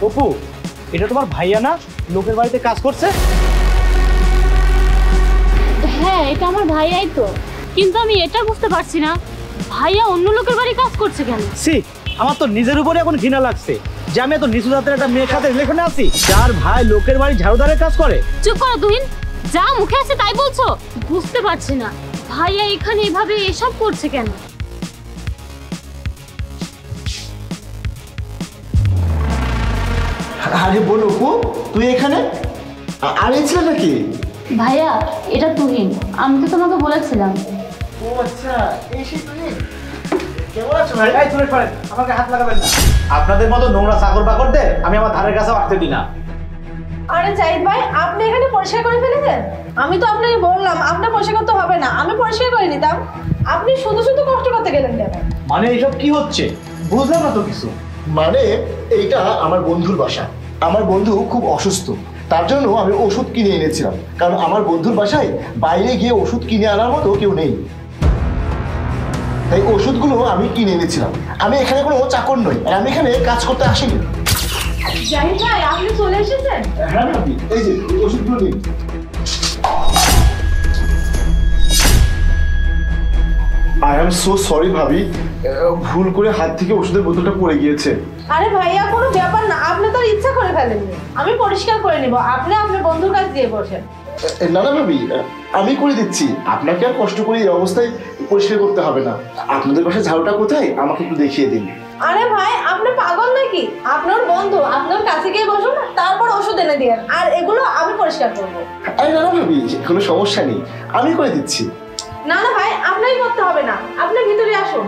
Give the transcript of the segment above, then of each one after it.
অপু, এটা তোমার ভাইয়া না লোকের বাড়িতে কাজ করছে? হ্যাঁ, এটা আমার ভাইয়াই তো, কিন্তু আমি এটা বুঝতে পারছি না ভাইয়া অন্য লোকের বাড়ি কাজ করছে কেন। সি, আমার তো নিজের উপরে এখন ঘৃণা লাগছে যে আমি এত নিচু জাতের একটা মেয়ের সাথে রিলেশনে আছি যার ভাই লোকের বাড়ি ঝাড়ুদারের কাজ করে। চুপ করো তুহিন, যা মুখে আছে তাই বলছো। বুঝতে পারছি না ভাইয়া এখানে এভাবে এসব করছে কেন। আরে বল অপু, তুই এখানে? আর এই ছেলেটা কি? ভাইয়া, এটা তুহিন, আমি তো তোমাকে বলেছিলাম। ও আচ্ছা, এই সেই তুহিন। কেমন আছো ভাই? এই দূরে সরেন, আমাকে হাত লাগাবেন না। আপনাদের মতো নোংরা চাকর বাকরদের আমি আমার ধারের কাছেও আসতে দিই না। আরে জাহিদ ভাই, আপনি এখানে পরিষ্কার করে ফেলেছেন? আমি তো আপনাকে বললাম আপনার পরিষ্কার করতে হবে না, আমি পরিষ্কার করে নিতাম। আপনি শুধু শুধু কষ্ট করতে গেলেন কেন? মানে এইসব কি হচ্ছে বুঝলাম না তো কিছু। মানে এইটা আমার বন্ধুর বাসা। আমার বন্ধু খুব অসুস্থ, তার জন্য আমি ওষুধ কিনে এনেছিলাম, কারণ আমার বন্ধুর বাসায় বাইরে গিয়ে ওষুধ কিনে আনার মতো কেউ নেই। তাই ওষুধগুলো আমি কিনে এনেছিলাম। আমি এখানে কোনো চাকর নই, আর আমি এখানে কাজ করতে আসিনি। জাহিদ ভাই, আপনি চলে এসেছেন? হ্যাঁ ভাবি, এই যে ওষুধগুলো নিন। আই এম সো সরি ভাবি, ভুল করে হাত থেকে ওষুধের বোতলটা পড়ে গিয়েছে। আরে ভাইয়া, কোনো ব্যাপার না, আপনি তো আর ইচ্ছা করে ফেলেননি। আমি পরিষ্কার করে নিব, আপনি আপনার বন্ধুর কাছে দিয়ে বসেন। না না ভাবি, আমি করে দিচ্ছি। আপনাকে আর কষ্ট করে এই অবস্থায় পরিষ্কার করতে হবে না। আপনাদের বাসায় ঝাড়ুটা কোথায় আমাকে একটু দেখিয়ে দিন। আরে ভাই, আপনি পাগল নাকি? আপনার বন্ধু, আপনার কাছে গিয়ে বসুন, তারপর ওষুধ এনে দিন, আর এগুলো আমি পরিষ্কার করবো। আরে না না ভাবি, কোনো সমস্যা নেই, আমি করে দিচ্ছি। না না ভাই, আপনাই করতে হবে না, আপনি ভিতরে আসুন।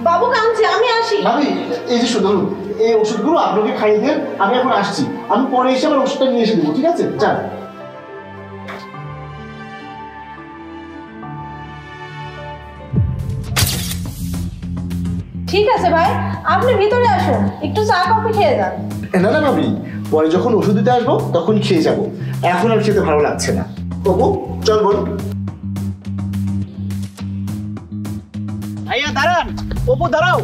বাবু কাঁদছে, আমি আসি। ভাবি, এই যে ধরুন, এই ওষুধগুলো আপনাকে খাইয়ে দেন, আমি এখন আসছি। আমি পরে এসে আমার ওষুধটা নিয়ে এসে দেবো, ঠিক আছে? যান। ঠিক আছে ভাই, আপনি ভিতরে আসুন, একটু চা কফি খেয়ে যান। না না ভাবি, পরে যখন ওষুধ দিতে আসবো তখন খেয়ে যাবো, এখন আর খেতে ভালো লাগছে না। অপু, চল বল। ভাইয়া দাঁড়ান, অপু দাঁড়াও।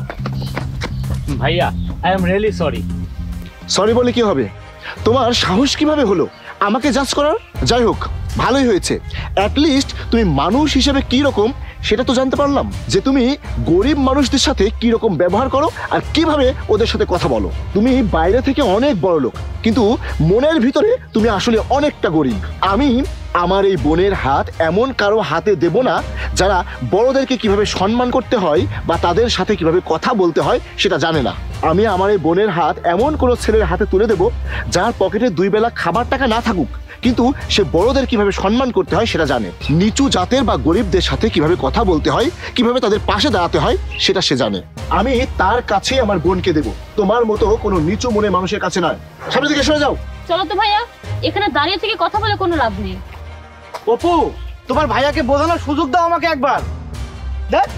ভাইয়া, I am really sorry. Sorry বলে কি হবে? তোমার সাহস কিভাবে হলো আমাকে জাজ করার? যাই হোক, ভালোই হয়েছে। অ্যাটলিস্ট তুমি মানুষ হিসেবে কি রকম সেটা তো জানতে পারলাম, যে তুমি গরিব মানুষদের সাথে কি রকম ব্যবহার করো আর কিভাবে ওদের সাথে কথা বলো। তুমি বাইরে থেকে অনেক বড় লোক, কিন্তু মনের ভিতরে তুমি আসলে অনেকটা গরিব। আমি আমার এই বোনের হাত এমন কারো হাতে দেব না যারা বড়দেরকে কিভাবে সম্মান করতে হয় বা তাদের সাথে কিভাবে কথা বলতে হয় সেটা জানে না। আমি আমার এই বোনের হাত এমন কোনো ছেলের হাতে তুলে দেব যার পকেটে 2 বেলা খাবার টাকা না থাকুক, কিন্তু সে বড়দের কিভাবে সম্মান করতে হয় সেটা জানে। নিচু জাতের বা গরিবদের সাথে কিভাবে কথা বলতে হয়, কিভাবে তাদের পাশে দাঁড়াতে হয় সেটা সে জানে। আমি তার কাছেই আমার বোনকে দেব, তোমার মতো কোনো নিচু মনে মানুষের কাছে নয়। সামনে দিকে সরে যাও। চলো তো ভাইয়া, এখানে দাঁড়িয়ে থেকে কথা বলে কোনো লাভ নেই। অপু, তোমার ভাইয়াকে বোঝানোর সুযোগ দাও আমাকে একবার। দেখ